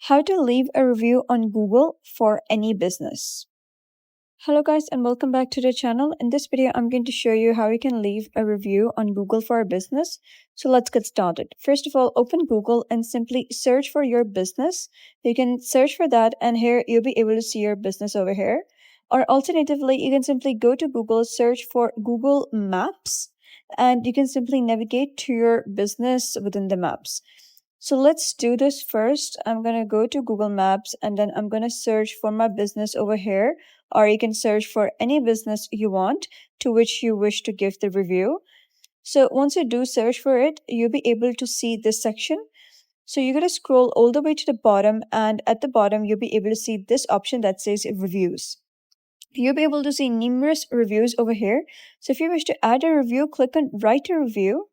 How to leave a review on Google for any business. Hello guys and welcome back to the channel. In this video, I'm going to show you how you can leave a review on Google for a business. So let's get started. First of all, open Google and simply search for your business. You can search for that and here you'll be able to see your business over here. Or alternatively, you can simply go to Google, search for Google Maps, and you can simply navigate to your business within the maps. So let's do this first. I'm going to go to Google Maps and then I'm going to search for my business over here, or you can search for any business you want to which you wish to give the review. So once you do search for it, you'll be able to see this section. So you're going to scroll all the way to the bottom, and at the bottom, you'll be able to see this option that says reviews. You'll be able to see numerous reviews over here. So if you wish to add a review, click on write a review.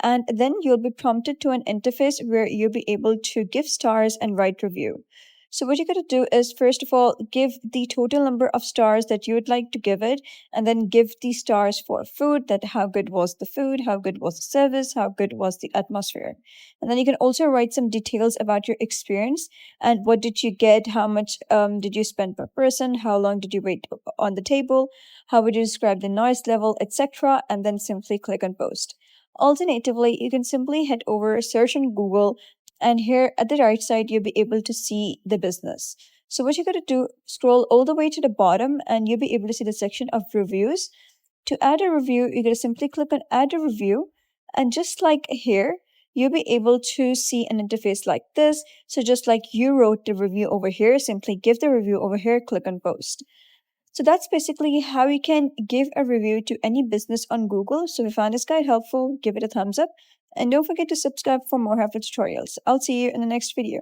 And then you'll be prompted to an interface where you'll be able to give stars and write review. So what you're going to do is, first of all, give the total number of stars that you would like to give it, and then give the stars for food, that how good was the food, how good was the service, how good was the atmosphere. And then you can also write some details about your experience and what did you get, how much did you spend per person, how long did you wait on the table, how would you describe the noise level, etc. And then simply click on post. Alternatively, you can simply head over, search on Google, and here at the right side, you'll be able to see the business. So what you're going to do, scroll all the way to the bottom and you'll be able to see the section of reviews. To add a review, you're going to simply click on add a review. And just like here, you'll be able to see an interface like this. So just like you wrote the review over here, simply give the review over here, click on post. So that's basically how you can give a review to any business on Google. So if you found this guide helpful, give it a thumbs up. And don't forget to subscribe for more helpful tutorials. I'll see you in the next video.